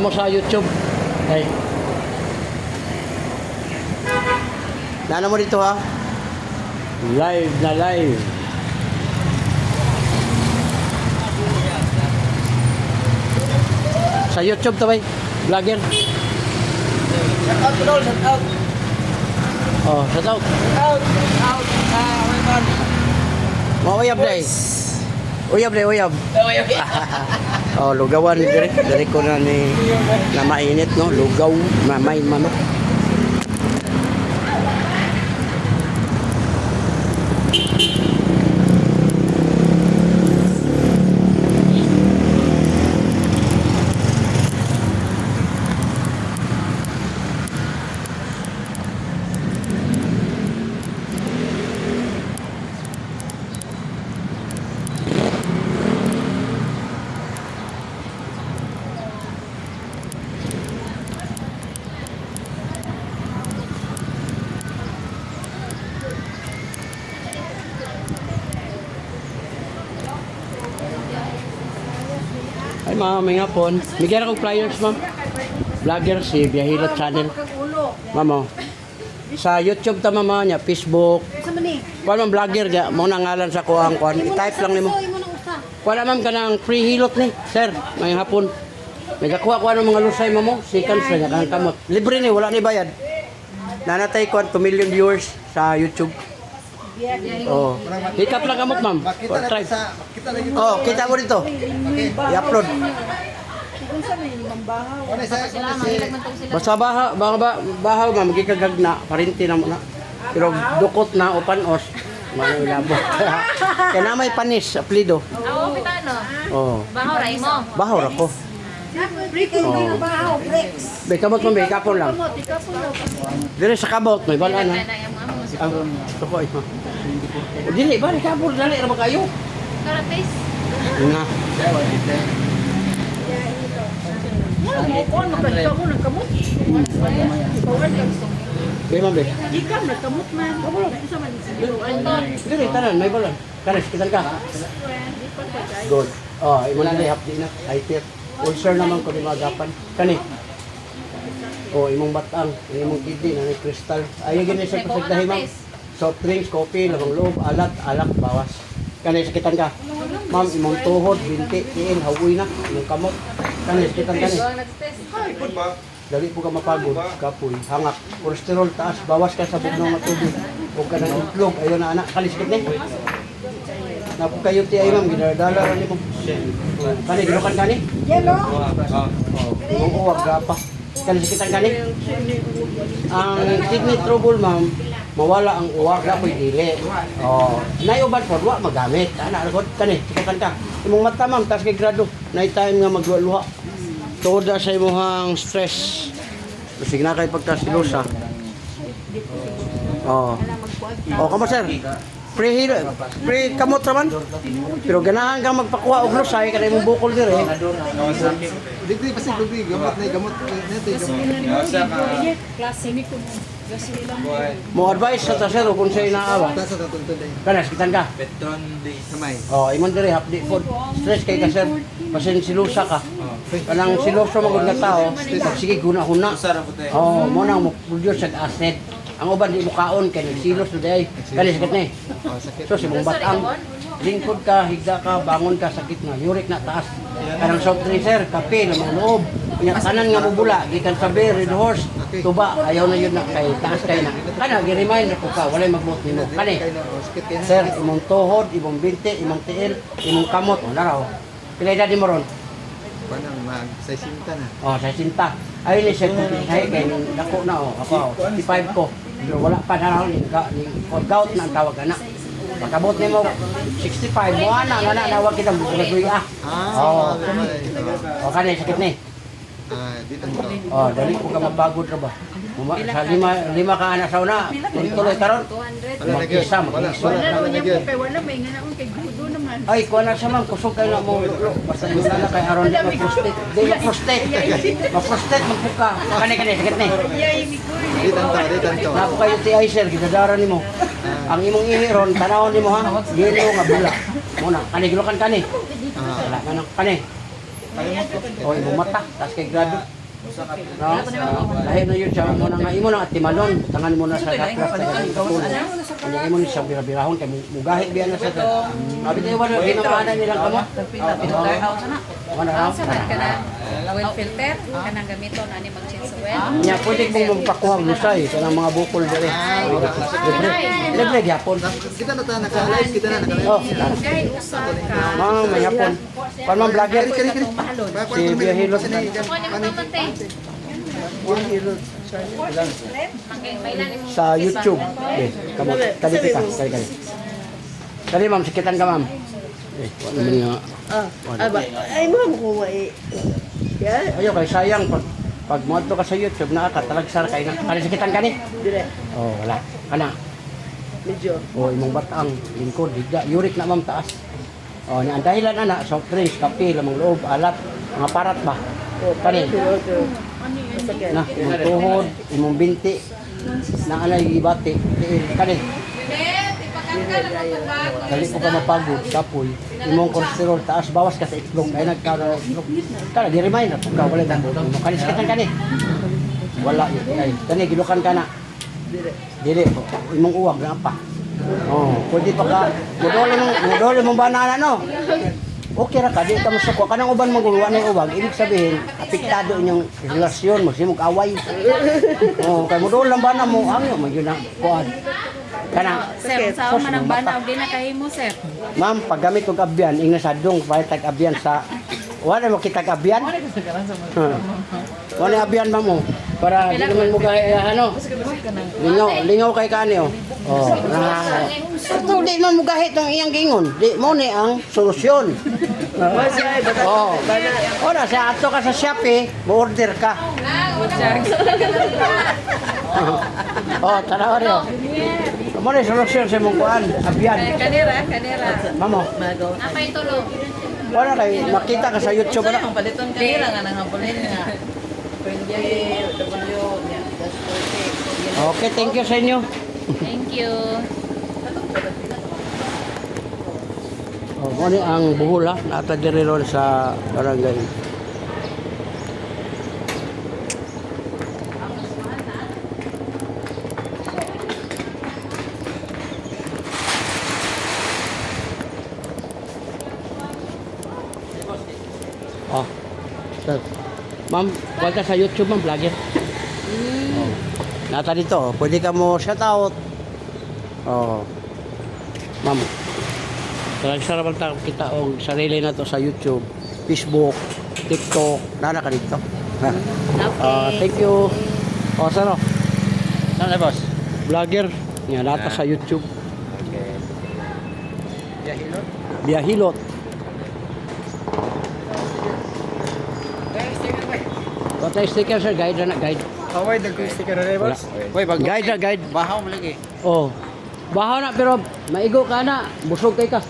Namo sa YouTube. Ay. Nana mo dito ha. Live na live. Sa YouTube to bay. Vlogger. Shout out to all, shout out. Oh, shout out. Shout out. Welcome. Mo uyab day. Uyab day, uyab. Okay. Oh, lugawan ni dire. Dire ko na ni na mainit no, lugaw, mamay manok. Ay ma'am, may hapon. Bigyan ako flyers ma'am. Vlogger si Biyahila Channel. Ma'am oh. Sa YouTube ta mama niya, Facebook. Kuan man vlogger niya, mo na ngalan sa kuang kuan. I-type lang nimo. Kuan ma'am kanang free hilot ni. Sir, may hapon. Nagakuha ko ng mga lusay mo, seconds na niya kanang kamot. Libre ni, wala ni bayad. Nanatay kuan 2 million viewers sa YouTube. Oh. Hikap lang kamot ma'am. Try. Oh, kita mo dito. I-upload. Basta bahaw ma'am, gikagag na, parinti na muna. Pero dukot na o panos, mga ilabot. Kaya na may panis, aplido. Oo, pitano. Oh. Bahaw ray mo. Bahaw ra ko. Oh. Be kamot mo, be kapon lang. Dire sa kabot, may bala na. Ang tukoy mo. Dili ba ni kapon dali ra ba kayo? Karatis. Nga. Be ma'am be. Dire tanan may bala. Kanes kitan ka. Good. Oh, imo na lihap di na. Ay tip. Ulcer naman ko di magapan. Kani. Oh, imong batang, imong kidney na kristal. Ayo gini sa pasagdahi ma'am. Soft drinks, coffee, lamang loob, alat, alak, bawas. Kani sakitan ka. Ma'am, imong tuhod, binti, tiil, hawoy na, imong kamot. Kani sakitan ka ni. Dali po ka mapagod, kapoy, hangak, kolesterol taas, bawas ka sa bugnaw nga tubig. Huwag ka ng itlog, ayaw na anak, kaliskit ni. Napo kayo ti ay ma'am, ginadala rin mo. Kani, ginukan ka ni? Yellow. Imong uwag, gapa. Kani sakitan ka ni? Ang kidney trouble ma'am, mawala ang uwag na ko'y dili. Oh, naiuban po, wa magamit. Ana ragod kani, sikatan ka. Imong mata ma'am, tas kay grado. Nay time nga magluha. Tuod sa imong stress. Sige na kay pagkasilosa. Oh. Oh, kamo sir. Free kamot raman. Pero ganahan kang magpakuha og lusay kada imong bukol dire. Digdi pasti digdi gamot na gamot Klase ni ko. Mo advice sa sir kung say naawa. sa tuntun day. Kanas kitan ka. Petron day samay. Oh, imong dire hapdi food. Stress kay ka sir. Pasin silusa ka. Kanang siloso magud nga tao, sige guna-huna. Oh, mo nang mo produce og acid. Ang uban di mo kaon kay nagsilos na day. Kani sakit ni. So si mong batang lingkod ka, higda ka, bangon ka, sakit na, uric na taas. Kanang soft drink sir, kape na mga loob. Nya tanan nga mubula, gikan sa beer, red horse, tuba, ayaw na yun na kay taas kay na. Kana gi-remind ko ka, walay magbuot nimo. Kani. Sir, imong tuhod, imong binti, imong tiil, imong kamot, wala raw. Pila edad mo ron? Panang mag sa sinta na. Oh, sa sinta. Ayun ni sir, kay dako na oh, ako 55 ko. Pero wala pa na ni gout na ang tawag ana. Makabot nimo 65 mo ana nga na nawag kita bugoy ah. Oh. Oh, kanay sakit ni. Dito mo. Oh, dali ko ka mapagod ra ba? Sa lima ka anak sa una, tuloy karon. Mag-isa, mag-isa. Wala may nga naon kay gudo naman. Ay, kuha na siya ma'am, kusog kayo na mo. Basta yun na kay aron di ma-prostate. Di ma-prostate. Ma-prostate, magbuka. Kani, sakit ni. Dito. Napo kayo ti ay sir, gidadara nimo. Ang imong ihiron, tanawon nimo ha. Gino nga bula. Muna, kani gilukan kani. Wala ka nang kani. O, imong mata, tas kay grado. No? Lahi na yun siya mo na nga imo na at timalon. Tangan mo na sa gatras sa katulog. Kanya imo ni siya birabirahon kay mugahit biya na sa ta. Abi tayo wala ginamaanan nilang kamo. Wala raw. Lawin filter, kanang gamiton ani mag-change oil. Nya pwede mong magpakuha ang lusay kanang mga bukol dire. Libre gyapon. Kita na ta naka-live, kita na naka-live. Oh, Kahit usa ka. ma'am may hapon. Pan man vlogger si Biyahilot. Kuha ni mo kamante. Okay, mailan mo. Sa YouTube. Eh, kamo kali kita, kali. Kali ma'am, sikitan ka ma'am. Eh, wala man nga. Ay, ma'am, kung may... Yan. Ayo kay sayang pag modto ka sa YouTube na ka talagsar kay na. Kali sikitan ka ni. Dire. Oh, wala. Kana. Medyo. Oh, imong batang lingkod digda, yurik na ma'am taas. Oh, ni ang dahilan ana, soft drinks, kape, lamang loob, alat, mga parat ba. Kani. Na, imong tuhod, imong binti, na alay ibati, kani. Dali ko ka mapagod, kapoy, imong cholesterol taas, bawas ka sa itlog, ay nagkaroon ng itlog. Kala, di-remind na, kung ka wala tanda, kani sikitan kani. Wala yun, ay, kani, gilukan ka na. Dili, imong uwag na pa. Oh, pwede pa ka, mudole mong banana no. Okay ra ka, di ka masuko. Kanang uban maguluan ng ubag, ibig sabihin, apektado inyong relasyon, magsimog away. Oh, kay mudol lang ba na mo, angyo, magyun na, kuhan. Kanang, Sir, sa man ang bana og di na kahimo, sir. ma'am, paggamit og abyan, ingna sa dong, pahit tag-abyan sa, wala mo kitag abyan? Wala abyan ma'am mo, para di naman mo kaya, ano, lingaw kay kani, oh. Oh, ito, di man mo kahit ang iyang gingon, di mo ni ang solusyon. Oh, ora sa ato ka sa Shopee, mo-order ka. Oh, tanaw rin. Mo ni solusyon sa mong kuan, abyan. Kanira. Mamo, Napay tulog. wala kay makita ka sa YouTube na. Ang paliton kanira nga nang hapulin nga. Okay, thank you sa inyo. Thank you. Oh, mo ni ang buhol ha, nata diri ron sa barangay. Oh. Sir. Ma'am, wala ka sa YouTube ma'am, vlogger. Oh. Nata dito, oh. Pwede ka mo shout out. Oh. Ma'am. Nagsarapan tayo kita og sarili na to sa YouTube, Facebook, TikTok, nana ka dito. Ha. Thank you. Oh, sano? Ano na boss? Vlogger. Nga nata sa YouTube. Okay. Yahilot. Biyahilot. Patay sticker sir, guide na guide. Away sticker na boss. Wait, Guide na guide. bahaw mo lagi. Oh. Bahaw na pero maigo ka na, busog kay ka.